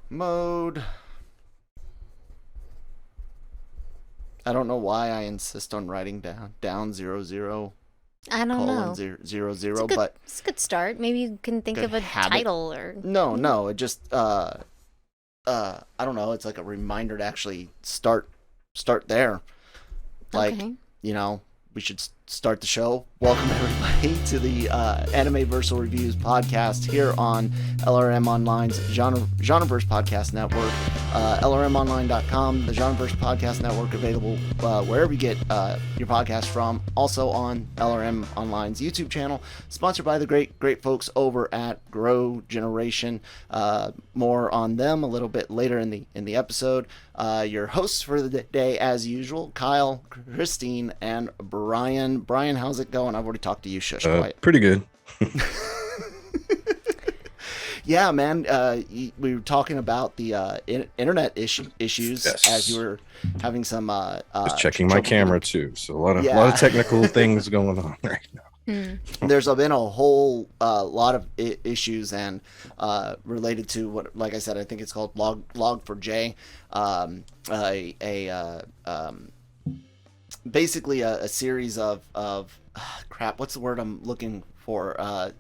Mode. I don't know why I insist on writing down 00 I don't colon know. 000, but It's a good start. Maybe you can think good of a habit. title or. No, it just I don't know. It's like a reminder to actually start there. Like, Okay. you know, we should start the show. Welcome everybody to the Anime-Versal Reviews podcast here on LRM Online's Genreverse podcast network. LRMonline.com, the Genreverse podcast network, available wherever you get your podcast from. Also on LRM Online's YouTube channel, sponsored by the great folks over at Grow Generation. More on them a little bit later in the episode. Your hosts for the day, as usual, Kyle, Christine, and Brian. Brian, how's it going? I've already talked to you. Shush, quiet. Pretty good. Yeah, man. We were talking about the internet issues Yes. as you were having some. Just checking my camera too, so a lot of technical things going on right now. There's been a whole lot of issues and related to what, like I said, I think it's called Log4j, basically a series of crap. What's the word I'm looking for?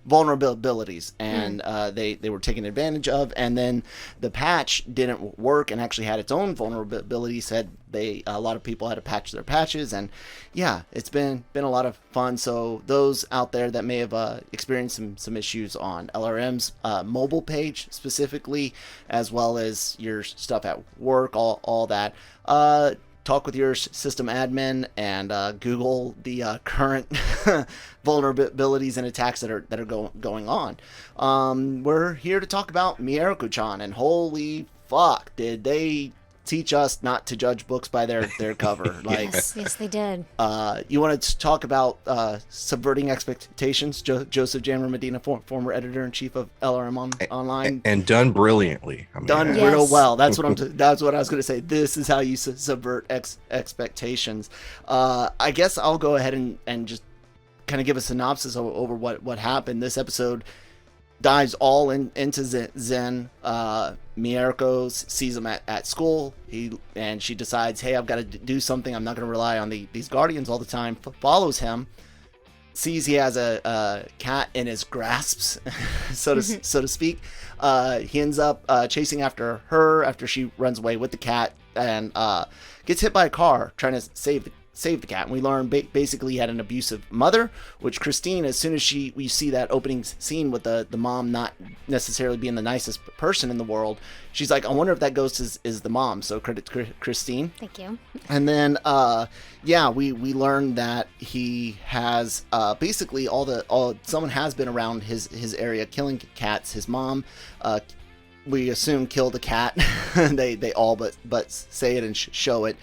Vulnerabilities, and they were taken advantage of, and then the patch didn't work and actually had its own vulnerability. Said a lot of people had to patch their patches, and yeah, it's been a lot of fun. So those out there that may have experienced some issues on LRM's mobile page specifically, as well as your stuff at work, all that, talk with your system admin and Google the current vulnerabilities and attacks that are going on. We're here to talk about Mieruko-Chan, and holy fuck, did they teach us not to judge books by their cover. Like, yes, they did. You wanted to talk about subverting expectations. Joseph Jammer Medina, former editor-in-chief of LRM Online, and done brilliantly. Done real well. That's what that's what I was going to say. This is how you subvert expectations. I guess I'll go ahead and just kind of give a synopsis over what happened. This episode dives all into Zen. Mieruko sees him at school. She decides, hey, I've got to do something. I'm not going to rely on these guardians all the time. Follows him. Sees he has a cat in his grasps, so to speak. He ends up chasing after her after she runs away with the cat, and gets hit by a car trying to save the cat. And we learn basically he had an abusive mother, which Christine, as soon as we see that opening scene with the mom not necessarily being the nicest person in the world, she's like, I wonder if that ghost is the mom. So credit Christine. Thank you. And then we learn that he has basically someone has been around his area killing cats. His mom, we assume, killed a cat. they all but say it and show it.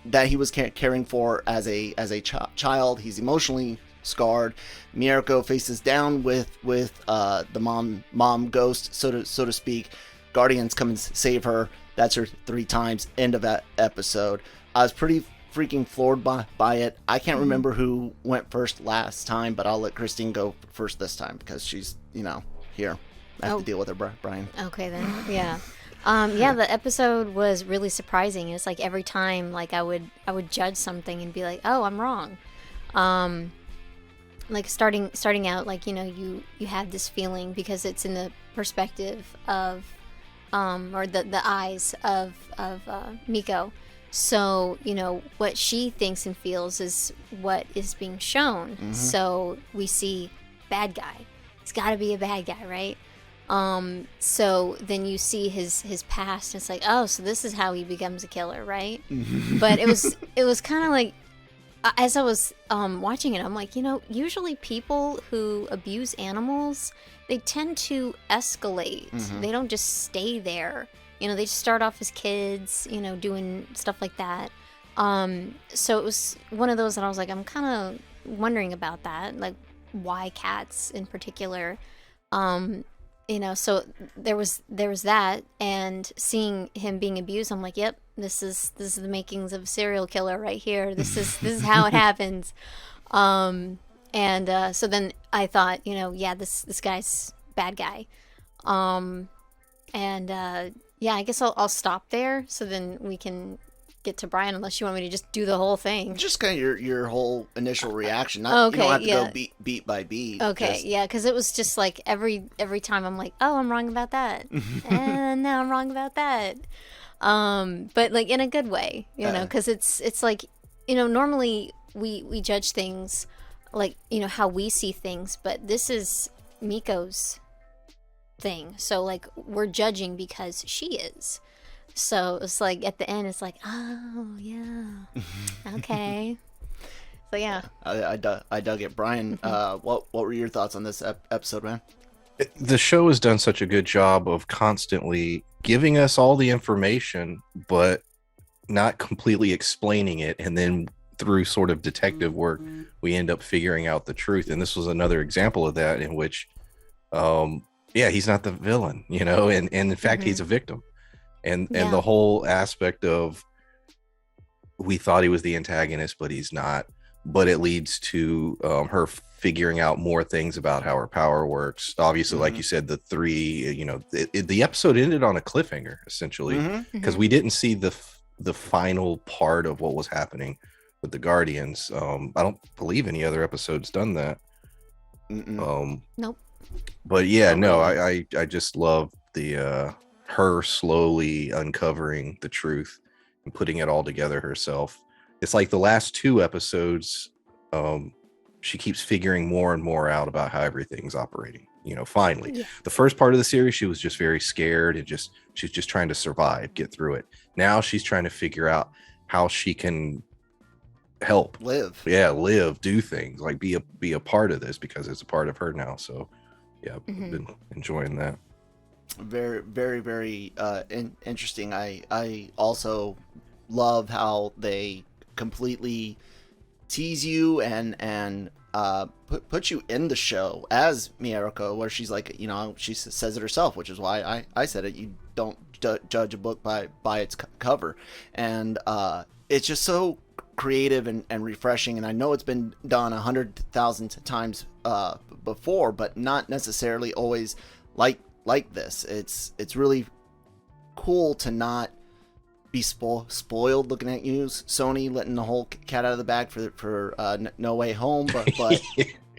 That he was caring for as a child. He's emotionally scarred. Mieruko faces down with the mom ghost, so to speak. Guardians come and save her. That's her 3 times. End of that episode. I was pretty freaking floored by it. I can't remember who went first last time, but I'll let Christine go first this time because she's here. I have to deal with her, Brian. Okay then. Yeah. The episode was really surprising. It's like every time, like I would judge something and be like, oh, I'm wrong. Like starting out, like, you have this feeling because it's in the perspective of, or the eyes of Miko. So, what she thinks and feels is what is being shown. Mm-hmm. So we see bad guy. He's got to be a bad guy, right? So then you see his past, and it's like, oh, so this is how he becomes a killer, right? But it was kind of like, as I was watching it, I'm like, usually people who abuse animals, they tend to escalate. Mm-hmm. They don't just stay there. They just start off as kids, doing stuff like that. So it was one of those that I was like, I'm kind of wondering about that, like why cats in particular. So there was that, and seeing him being abused, I'm like, yep, this is the makings of a serial killer right here. This is how it happens. So then I thought, this guy's bad guy. And yeah, I guess I'll stop there so then we can get to Brian, unless you want me to just do the whole thing. Just kind of your whole initial reaction. Not, okay, you don't have to go beat by beat. Okay, yeah, because it was just like every time I'm like, oh, I'm wrong about that, and now I'm wrong about that. But like in a good way, you know, because it's like, you know, normally we judge things like, you know, how we see things, but this is Miko's thing, so like we're judging because she is. So it's like at the end, it's like, oh yeah, okay. So yeah, I dug it, Brian. What were your thoughts on this episode, man? The show has done such a good job of constantly giving us all the information, but not completely explaining it, and then through sort of detective work, we end up figuring out the truth. And this was another example of that, in which, yeah, he's not the villain, you know, and in fact, he's a victim. And the whole aspect of, we thought he was the antagonist, but he's not. But it leads to her figuring out more things about how her power works. Obviously, like you said, the three, you know, the episode ended on a cliffhanger, essentially, because we didn't see the final part of what was happening with the Guardians. I don't believe any other episode's done that. Nope. But yeah, no, I just love the her slowly uncovering the truth and putting it all together herself. It's like the last two episodes, she keeps figuring more and more out about how everything's operating, you know, finally. The first part of the series, she was just very scared and she's just trying to survive, get through it. Now she's trying to figure out how she can help live, do things, like be a part of this, because it's a part of her now. So yeah, I've been enjoying that. Very, very, very interesting. I also love how they completely tease you and put you in the show as Mieruko, where she's like, you know, she says it herself, which is why I said it. You don't judge a book by its cover, and it's just so creative and refreshing. And I know it's been done 100,000 times before, but not necessarily always like this. It's really cool to not be spoiled looking at you, Sony, letting the whole cat out of the bag for No Way Home, but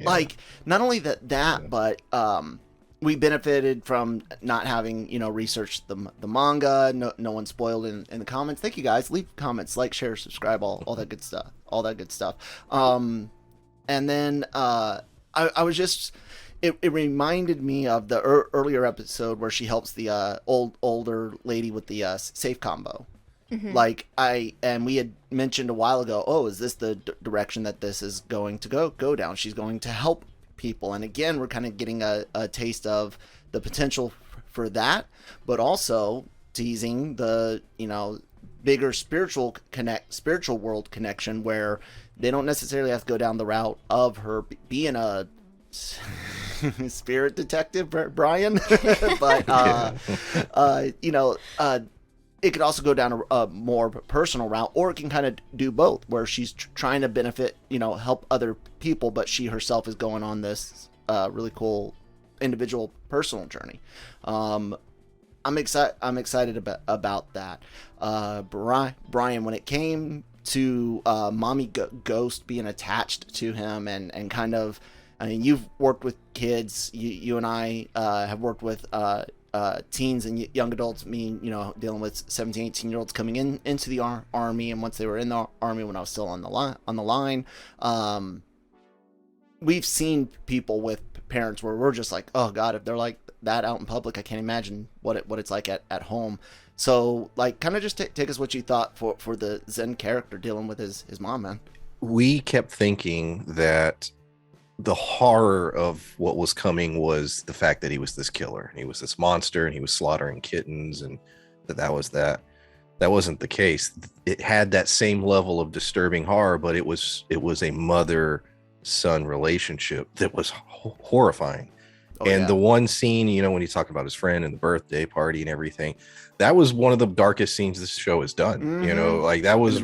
like, not only that, but we benefited from not having, you know, researched the manga. No one spoiled in the comments. Thank you guys. Leave comments, like, share, subscribe, all that good stuff. And then I was just, it reminded me of the earlier episode where she helps the older lady with the safe combo. Like, we had mentioned a while ago, oh, is this the direction that this is going to go down? She's going to help people. And again, we're kind of getting a taste of the potential for that, but also teasing the, you know, bigger spiritual world connection, where they don't necessarily have to go down the route of her being a spirit detective, Brian, but you know, it could also go down a more personal route, or it can kind of do both, where she's trying to benefit, you know, help other people, but she herself is going on this really cool individual personal journey. I'm excited about that. Brian, when it came to Mommy Ghost being attached to him and kind of, I mean, you've worked with kids. You and I have worked with teens and young adults. Me, you know, dealing with 17, 18-year-olds coming into the army, and once they were in the army, when I was still on the line, we've seen people with parents where we're just like, oh God, if they're like that out in public, I can't imagine what it's like at home. So, like, kind of just take us what you thought for the Zen character dealing with his mom, man. We kept thinking that the horror of what was coming was the fact that he was this killer, and he was this monster, and he was slaughtering kittens, and that wasn't the case. It had that same level of disturbing horror, but it was a mother-son relationship that was horrifying. The one scene, you know, when he's talking about his friend and the birthday party and everything, that was one of the darkest scenes this show has done. You know, like, that was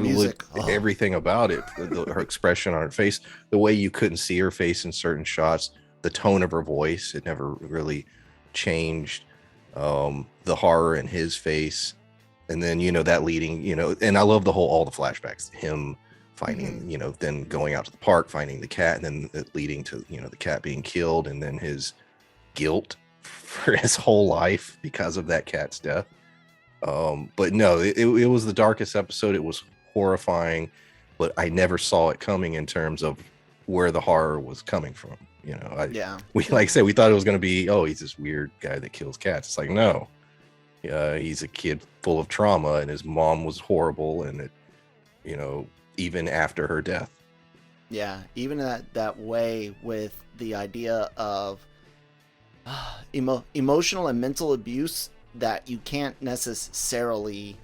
everything about it. Her expression on her face, the way you couldn't see her face in certain shots, the tone of her voice, it never really changed. the horror in his face, and then that leading, and I love all the flashbacks, him finding, then going out to the park, finding the cat, and then it leading to the cat being killed, and then his guilt for his whole life because of that cat's death. But no, it was the darkest episode. It was horrifying, but I never saw it coming in terms of where the horror was coming from. We like I said, we thought it was going to be, oh, he's this weird guy that kills cats. It's like, no, he's a kid full of trauma, and his mom was horrible, and it, even after her death. Yeah, even that way with the idea of emotional and mental abuse that you can't necessarily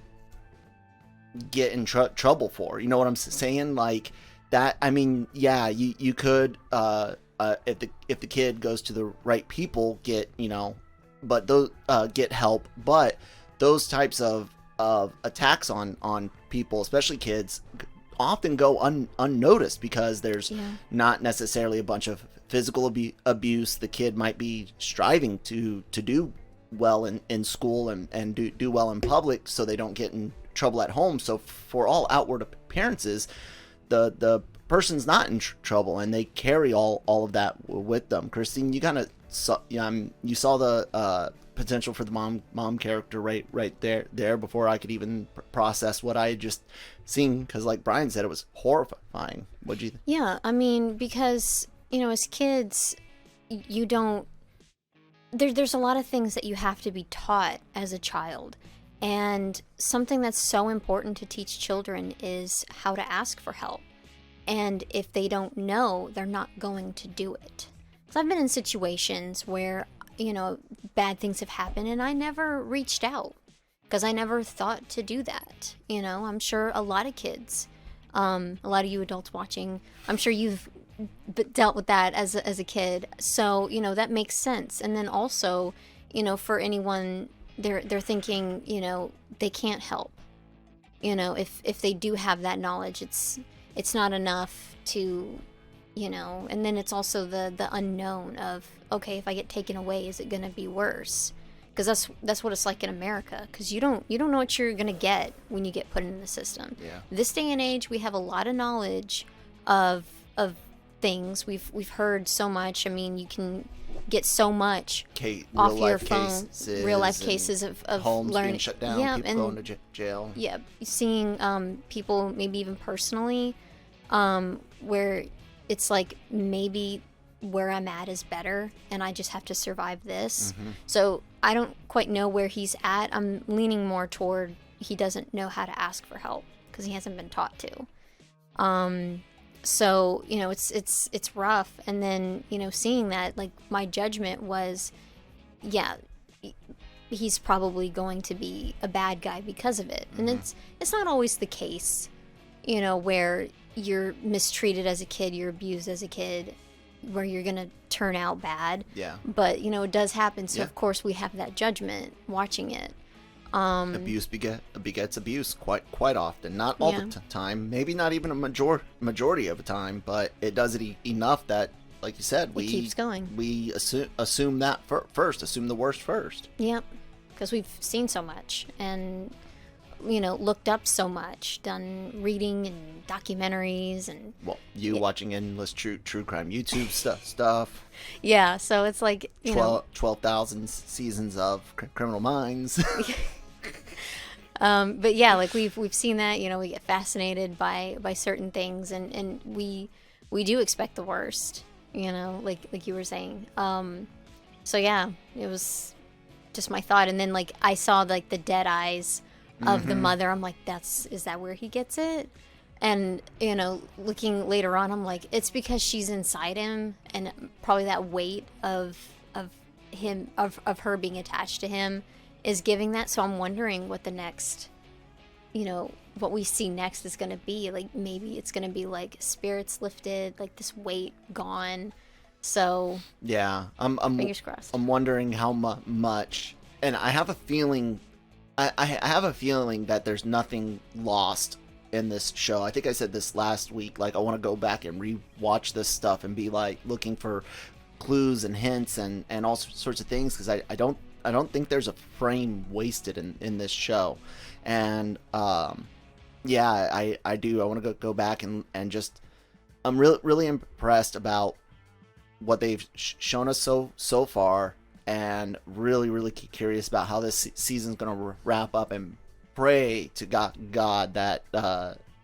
get in trouble for. You know what I'm saying? Like that. I mean, yeah, you could if the kid goes to the right people, get but those get help. But those types of attacks on people, especially kids, often go unnoticed because there's not necessarily a bunch of physical abuse. The kid might be striving to do well in school and do well in public, so they don't get in trouble at home. So for all outward appearances, the person's not in trouble, and they carry all of that with them. Christine, you kind of saw, you saw the potential for the mom character right there before I could even process what I had just seen, because like Brian said, it was horrifying. What'd you think? Yeah, I mean, because as kids, you don't there's a lot of things that you have to be taught as a child, and something that's so important to teach children is how to ask for help. And if they don't know, they're not going to do it. So I've been in situations where bad things have happened, and I never reached out because I never thought to do that. I'm sure a lot of kids, a lot of you adults watching, I'm sure you've dealt with that as a kid. So, that makes sense. And then also, for anyone, they're thinking, they can't help. If they do have that knowledge, it's not enough to, and then it's also the unknown of, okay, if I get taken away, is it going to be worse? Because that's what it's like in America, because you don't know what you're going to get when you get put into the system. Yeah. This day and age, we have a lot of knowledge of things. We've heard so much. I mean, you can get so much off your phone. Real life cases of homes learning, being shut down, people going to jail. Yeah, seeing people maybe even personally, where it's like maybe where I'm at is better and I just have to survive this. Mm-hmm. So I don't quite know where he's at. I'm leaning more toward he doesn't know how to ask for help because he hasn't been taught to. So, it's rough. And then, seeing that, like, my judgment was, yeah, he's probably going to be a bad guy because of it. And it's not always the case, where you're mistreated as a kid, you're abused as a kid, where you're going to turn out bad. Yeah. But, it does happen. So, of course, we have that judgment watching it. Abuse begets abuse quite often. Not all the time. Maybe not even a majority of the time, but it does it enough that, like you said, it keeps going. We assume that first. Assume the worst first. Yep. Because we've seen so much and, looked up so much, done reading and documentaries and... Well, watching endless true crime YouTube stuff. Yeah, so it's like, 12,000 seasons of Criminal Minds. But yeah, like we've seen that, we get fascinated by certain things, and we do expect the worst, like you were saying. So yeah, it was just my thought. And then like I saw like the dead eyes of the mother. I'm like, is that where he gets it? And looking later on, I'm like, it's because she's inside him, and probably that weight of him, of her being attached to him is giving that. So I'm wondering what the next, what we see next is going to be. Like, maybe it's going to be like spirits lifted, like this weight gone. So yeah, I'm fingers crossed. I'm wondering how much, and I have a feeling, I have a feeling that there's nothing lost in this show. I think I said this last week, like I want to go back and re-watch this stuff and be like looking for clues and hints and all sorts of things, because I don't think there's a frame wasted in this show. And yeah, I do. I want to go back and just, I'm really impressed about what they've shown us so far, and really curious about how this season's gonna wrap up, and pray to God that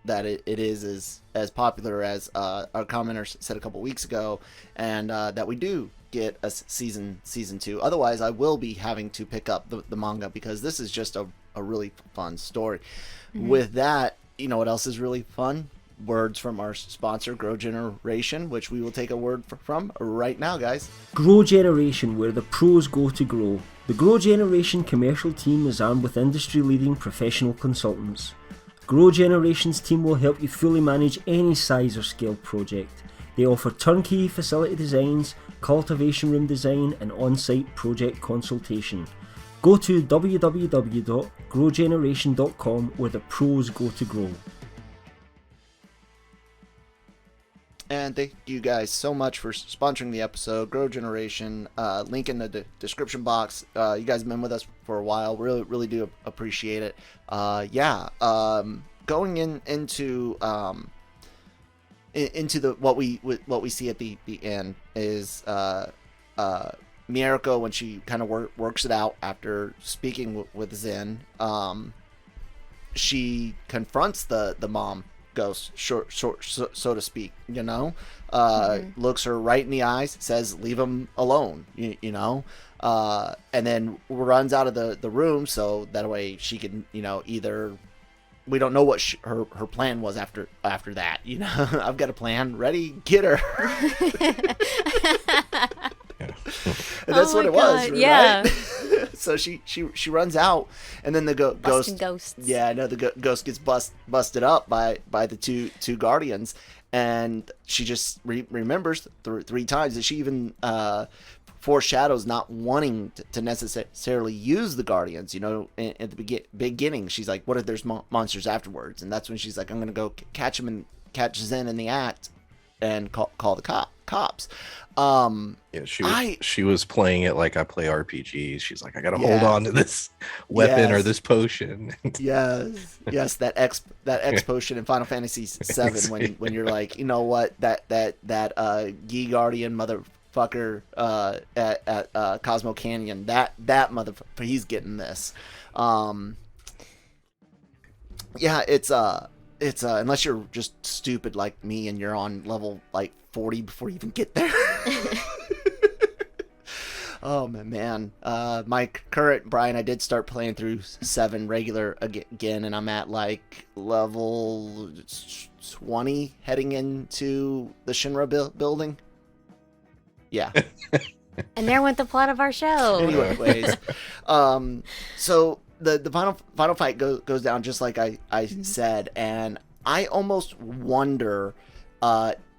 it is as popular as our commenter said a couple weeks ago, and that we do get a season 2. Otherwise, I will be having to pick up the manga, because this is just a really fun story. With that, you know what else is really fun? Words from our sponsor, Grow Generation, which we will take a word from right now, guys. Grow Generation, where the pros go to grow. The Grow Generation commercial team is armed with industry-leading professional consultants. Grow Generation's team will help you fully manage any size or scale project. They offer turnkey facility designs, cultivation room design, and on-site project consultation. Go to www.growgeneration.com, where the pros go to grow. And thank you guys so much for sponsoring the episode. Grow Generation, link in the description box. You guys have been with us for a while. Really do appreciate it. Going into the what we see at the end is Mieruko, when she kind of works it out after speaking with Zen. She confronts the mom ghost, so to speak, you know, looks her right in the eyes, says, leave him alone, you know, and then runs out of the room, so that way she can, you know, either, we don't know what her plan was after that, you know. I've got a plan, ready, get her. And that's what it was, right? Yeah. So she runs out, and then the ghost, ghosts. yeah, I know, the ghost gets busted up by the two guardians, and she just remembers three times that she even foreshadows not wanting to necessarily use the guardians. You know, at the beginning, she's like, "What if there's monsters afterwards?" And that's when she's like, "I'm gonna go catch Zen in the act, and call the cops." Yeah, she was playing it like I play RPGs. She's like, I gotta hold on to this weapon or this potion. yes, that X potion in Final Fantasy VII, when you're like, you know what, that Gi Guardian motherfucker at Cosmo Canyon, that motherfucker, he's getting this. It's unless you're just stupid like me and you're on level like 40 before you even get there. Oh man, my current Brian, I did start playing through 7 regular again, and I'm at like level 20 heading into the Shinra building. Yeah. And there went the plot of our show. Anyways, so the final fight goes down just like I said, and I almost wonder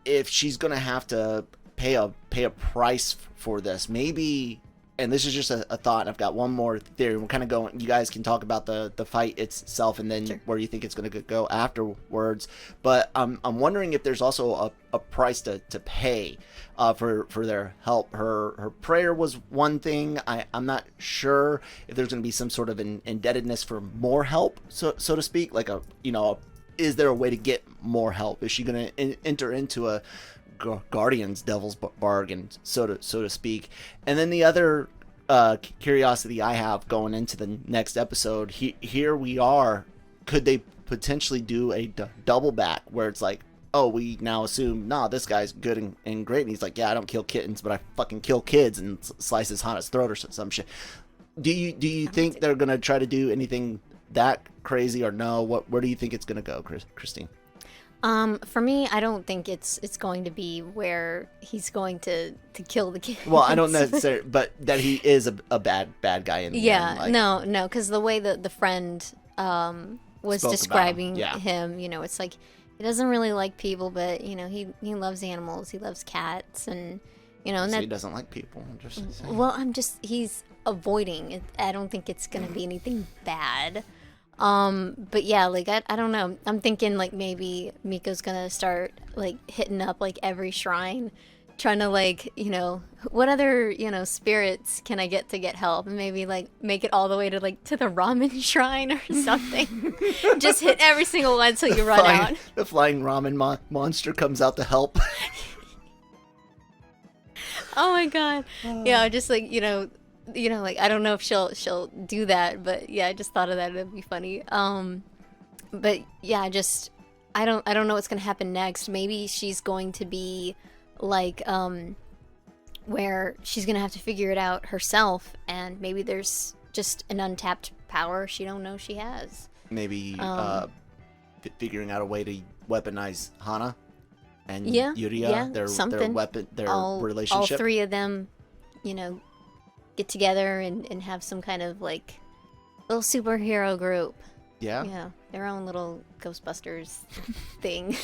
if she's gonna have to pay a price for this. Maybe, and this is just a thought, and I've got one more theory. We're kind of going, you guys can talk about the fight itself, and then where you think it's going to go afterwards. But I'm wondering if there's also a price to pay for their help. Her prayer was one thing. I'm not sure if there's going to be some sort of an indebtedness for more help, so to speak. Like is there a way to get more help? Is she going to enter into a Guardian's devil's bargain, so to speak? And then the other curiosity I have going into the next episode, here we are, could they potentially do a double back where it's like, oh, we now assume, nah, this guy's good and great, and he's like, yeah, I don't kill kittens, but I fucking kill kids, and slice his Hana's throat or some shit. Do you think they're gonna try to do anything that crazy, or no? Where do you think it's gonna go, Christine? For me, I don't think it's going to be where he's going to kill the kids. Well, I don't necessarily, but that he is a bad guy in the end. Like, no, because the way that the friend was describing him, you know, it's like he doesn't really like people, but you know, he loves animals, he loves cats, and you know, and so he doesn't like people. I'm just saying. Well, he's avoiding it. I don't think it's gonna be anything bad. But yeah, like I don't know. I'm thinking like maybe Miko's gonna start like hitting up like every shrine trying to like, what other, spirits can I get to get help? And maybe like make it all the way to like to the ramen shrine or something. Just hit every single one till you run out. The flying ramen monster comes out to help. Oh my god. Yeah, just like, like I don't know if she'll do that, but yeah, I just thought of that. It'd be funny. But yeah, just I don't know what's gonna happen next. Maybe she's going to be like where she's gonna have to figure it out herself, and maybe there's just an untapped power she don't know she has. Maybe figuring out a way to weaponize Hana and Yuria, their weapon, their relationship. All three of them, get together and have some kind of like little superhero group. Yeah, their own little Ghostbusters thing.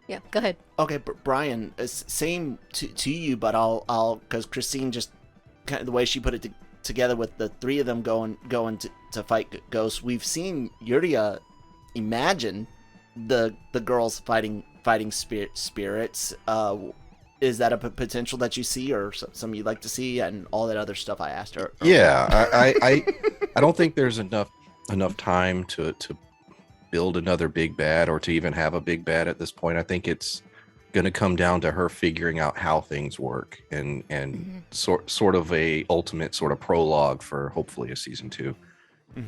Yeah, go ahead. Okay, Brian, same to you, but I'll because Christine just kind of the way she put it together with the three of them going to fight ghosts. We've seen Yuria imagine the girls fighting spirits. Is that a potential that you see, or some you'd like to see, and all that other stuff I asked her? Yeah, I don't think there's enough time to build another big bad, or to even have a big bad at this point. I think it's going to come down to her figuring out how things work, and sort of a ultimate sort of prologue for hopefully a season 2.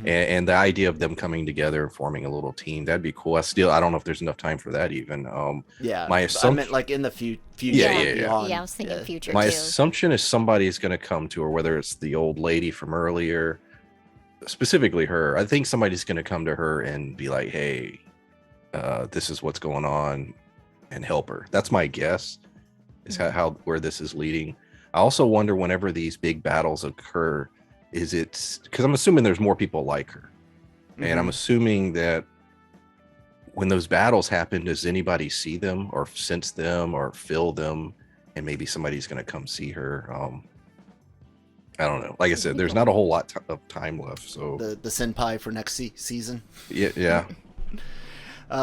And the idea of them coming together and forming a little team, that'd be cool. I don't know if there's enough time for that even. My assumption, I meant like in the future. Yeah, I was thinking future my too. assumption is somebody's going to come to her, whether it's the old lady from earlier, specifically her. I think somebody's going to come to her and be like, hey, this is what's going on, and help her. That's my guess, is how where this is leading. I also wonder, whenever these big battles occur, because I'm assuming there's more people like her, and I'm assuming that when those battles happen, does anybody see them or sense them or feel them, and maybe somebody's going to come see her? I don't know. Like I said, there's not a whole lot of time left. So the senpai for next season. Yeah.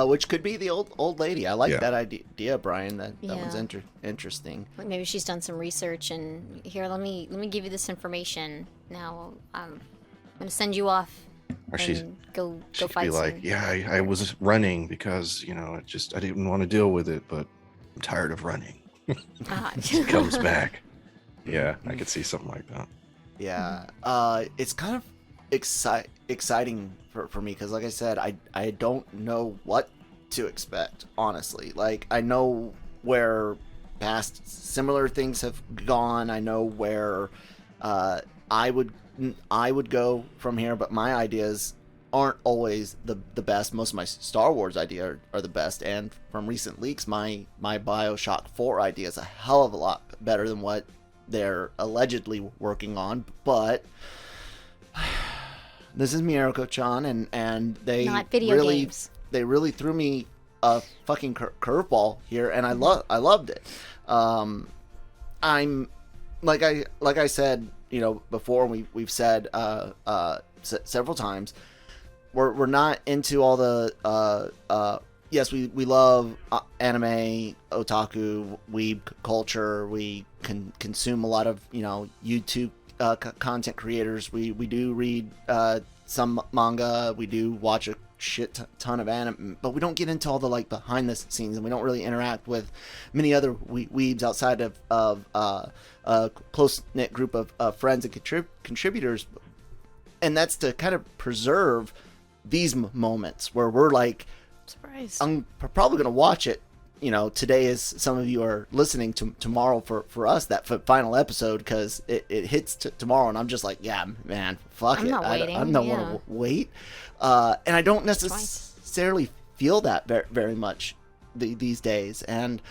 Which could be the old lady. I like that idea, Brian. That one's interesting. Like maybe she's done some research, and here, let me give you this information. Now I'm gonna send you off. Or go she'd fight. Be like, I was running because I didn't want to deal with it, but I'm tired of running. She comes back. Yeah, I could see something like that. Yeah, it's kind of exciting for me, because like I said, I don't know what to expect, honestly. Like, I know where past similar things have gone. I know where I would go from here, but my ideas aren't always the best. Most of my Star Wars ideas are the best, and from recent leaks, my BioShock 4 idea is a hell of a lot better than what they're allegedly working on. But this is Mieruko-Chan, and they not video games. They really threw me a fucking curveball here, and I loved it. I'm like I said, before, we've said several times, we're not into all the yes, we love anime, otaku, weeb culture. We consume a lot of YouTube content creators. We do read some manga. We do watch a shit ton of anime, but we don't get into all the behind the scenes, and we don't really interact with many other weebs outside of a close knit group of friends and contributors. And that's to kind of preserve these moments where we're like, surprise, I'm probably gonna watch it today, as some of you are listening to tomorrow for us, that final episode, because it hits tomorrow, and I'm just like, yeah, man, fuck I'm it. not waiting. I'm not want to wait. And I don't necessarily feel that very much these days. And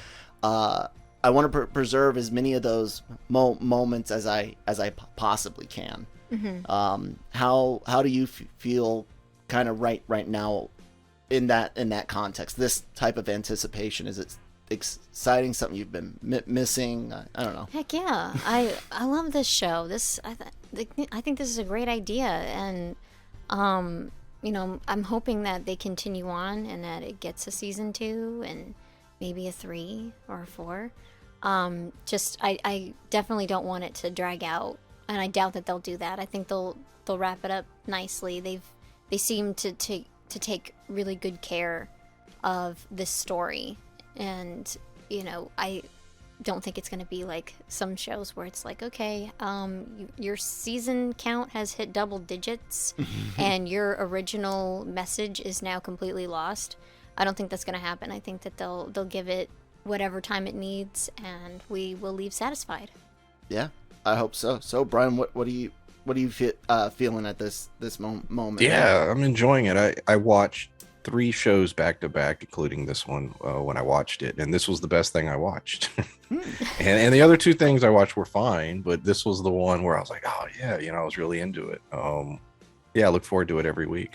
I want to preserve as many of those moments as I possibly can. How do you feel kind of right now in that context, this type of anticipation? Is it exciting, something you've been missing? I don't know. Heck yeah. I love this show. I think this is a great idea, and I'm hoping that they continue on and that it gets a season 2, and maybe a 3 or a 4. I definitely don't want it to drag out, and I doubt that they'll do that. I think they'll wrap it up nicely. They seem to take really good care of this story, and I don't think it's going to be like some shows where it's like, okay, your season count has hit double digits and your original message is now completely lost. I don't think that's going to happen. I think that they'll give it whatever time it needs, and we will leave satisfied. Yeah, I hope so. So Brian, what do you feeling at this moment? Yeah, I'm enjoying it. I watched 3 shows back to back, including this one when I watched it, and this was the best thing I watched. and the other 2 things I watched were fine, but this was the one where I was like, oh yeah, I was really into it. Yeah, I look forward to it every week.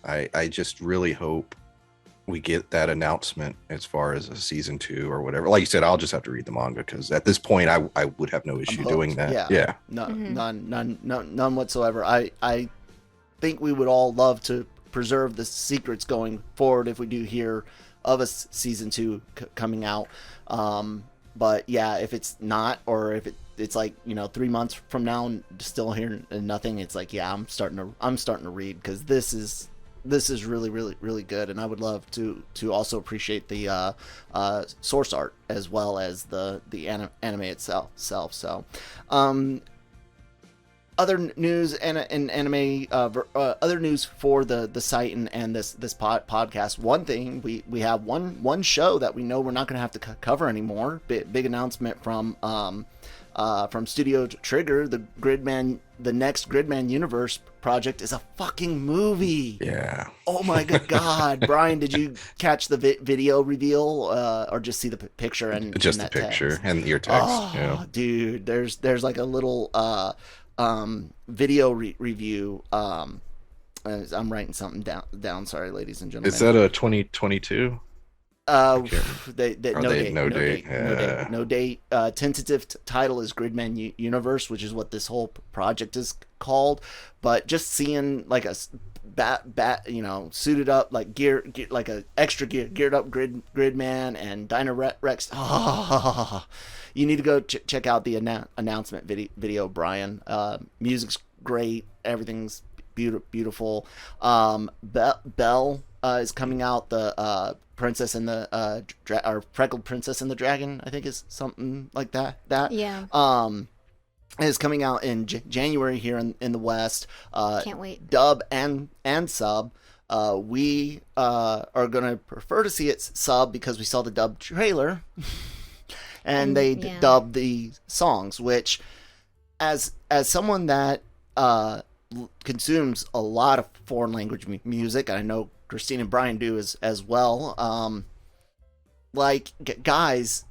I just really hope we get that announcement as far as a season 2 or whatever. Like you said, I'll just have to read the manga, because at this point I would have no issue doing that. Yeah. None whatsoever. I think we would all love to preserve the secrets going forward if we do hear of a season 2 coming out. But yeah, if it's not, or if it's like 3 months from now and still hearing nothing, it's like, yeah, I'm starting to read, because this is really, really, really good, and I would love to also appreciate the source art as well as the anime itself. So, other news and anime, other news for the site and this podcast. One thing, we have one show that we know we're not going to have to cover anymore. Big announcement from Studio Trigger. The next Gridman Universe project is a fucking movie. Yeah. Oh my god, Brian, did you catch the video reveal, or just see the picture and just and the picture text? and your text? Oh, yeah. Dude, there's like a little video review. I'm writing something down. Sorry, ladies and gentlemen. Is that a 2022? No date. Tentative title is Gridman Universe, which is what this whole project is called. But just seeing like a suited up, like gear like a extra geared up Gridman and Dynarex. Oh, you need to go check out the announcement video, Brian. Music's great. Everything's beautiful. Belle is coming out. The Princess and the or Freckled Princess and the Dragon, I think is something like that. Yeah. Is coming out in January here in the West. Can't wait. Dub and sub. We are gonna prefer to see it sub because we saw the dub trailer, and they dubbed the songs, which, as someone that consumes a lot of foreign language music, and I know Christine and Brian do as well. Like, guys,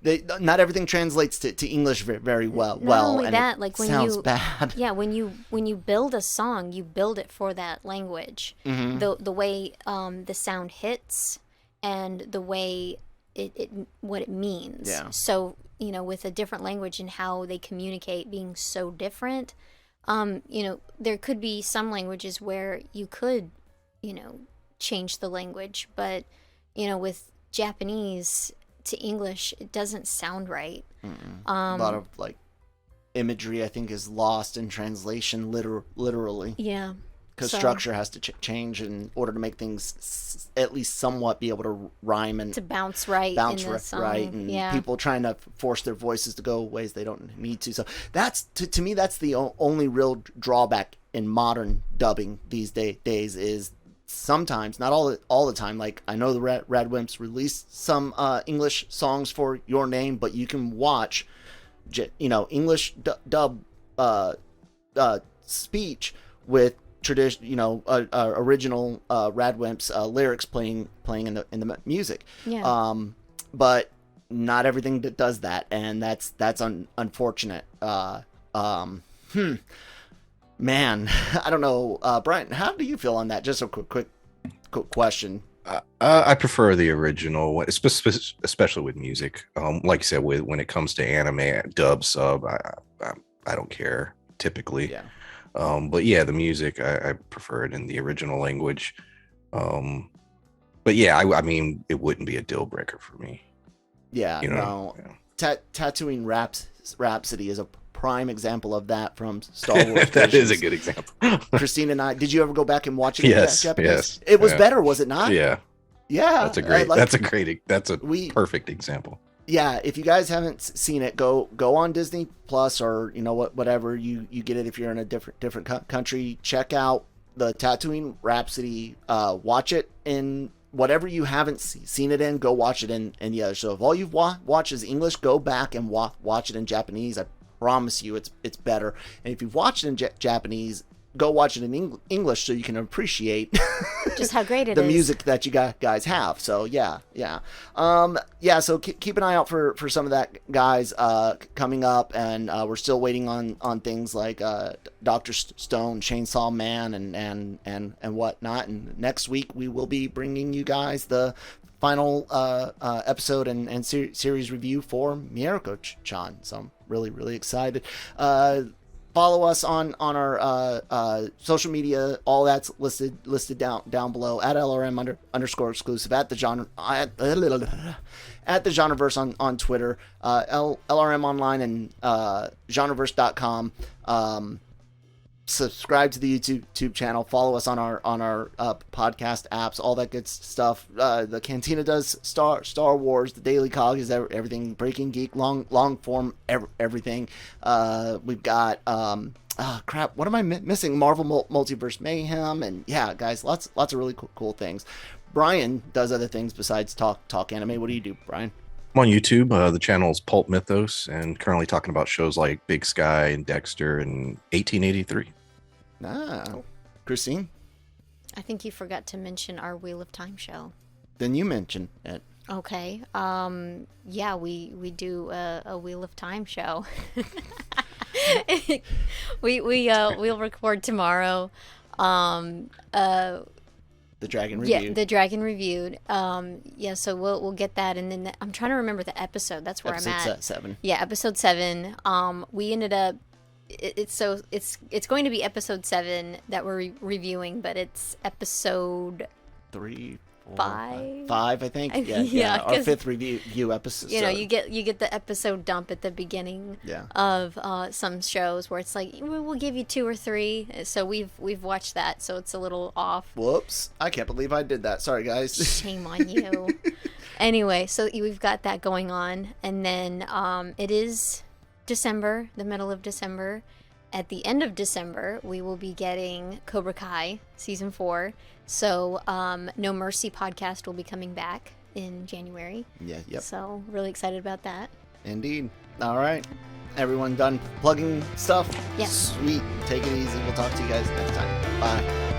not everything translates to English very well. Not only that, like when sounds bad. Yeah, when you build a song, you build it for that language. Mm-hmm. The way the sound hits and the way it what it means. Yeah. So with a different language and how they communicate being so different. There could be some languages where you could, change the language, but, with Japanese to English, it doesn't sound right. A lot of like imagery, I think, is lost in translation literally. Yeah. Because structure has to change in order to make things at least somewhat be able to rhyme and to bounce right, and people trying to force their voices to go ways they don't need to. So that's to me, that's the only real drawback in modern dubbing these days is sometimes, not all the time. Like, I know the Radwimps released some English songs for Your Name, but you can watch English dub speech with tradition, original Radwimps lyrics playing in the music. Yeah. But not everything that does that, and that's unfortunate. Man, I don't know, Brian. How do you feel on that? Just a quick question. I prefer the original one, especially with music. Like you said, when it comes to anime dub sub, I don't care typically. Yeah. But yeah, the music, I prefer it in the original language. But yeah, I mean, it wouldn't be a deal breaker for me. Yeah, You know? no. Yeah. Tattooing Rhapsody is a prime example of that from Star Wars. That is a Visions. good example. Christine and I, did you ever go back and watch it Yes, in Japanese? yes, It was yeah. better, was it not? Yeah, Yeah. that's a great. That's a we perfect example. yeah, if you guys haven't seen it, go on Disney Plus, or whatever you get it if you're in a different country. Check out the Tatooine Rhapsody. Watch it in whatever you haven't seen it in. Go watch it in the other. So if all you've watched is English, go back and watch it in Japanese. I promise you, it's better. And if you've watched it in Japanese, go watch it in English so you can appreciate Just how great it the is. music that you guys have. So yeah. So keep an eye out for some of that, guys, coming up, and we're still waiting on things like Dr. Stone, Chainsaw Man, and whatnot. And next week we will be bringing you guys the final episode and series review for Mieruko-Chan. So I'm really excited. Follow us on our social media. All that's listed down below at LRM _exclusive at the Genreverse on Twitter, LRM Online, and Genreverse.com. Subscribe to the YouTube channel. Follow us on our podcast apps. All that good stuff. The Cantina does Star Wars. The Daily Cog is everything. Breaking Geek, long form, everything. We've got crap. What am I missing? Marvel Multiverse Mayhem, and yeah, guys, lots of really cool things. Brian does other things besides talk anime. What do you do, Brian? I'm on YouTube. The channel is PulpMythos, and currently talking about shows like Big Sky and Dexter and 1883. Christine? I think you forgot to mention our Wheel of Time show. Then you mention it. Okay. Yeah, we do a Wheel of Time show. We'll record tomorrow. The Dragon Reviewed. Yeah, the Dragon Reviewed. Yeah, so we'll get that, and then I'm trying to remember the episode. That's where I'm at. Episode 7. Yeah, episode 7. We ended up. It's going to be episode 7 that we're reviewing, but it's episode 3, 4, 5. 5, I think. Yeah, Yeah, our 'cause, 5th review episode. You know, you get the episode dump at the beginning of some shows where it's like we'll give you 2 or 3. So we've watched that, so it's a little off. Whoops! I can't believe I did that. Sorry, guys. Shame on you. Anyway, so we've got that going on, and then it is December, the middle of December. At the end of December, we will be getting Cobra Kai season 4. So No Mercy podcast will be coming back in January. Yeah. Yep. So really excited about that. Indeed. All right. Everyone done plugging stuff? Yes. Sweet. Take it easy. We'll talk to you guys next time. Bye.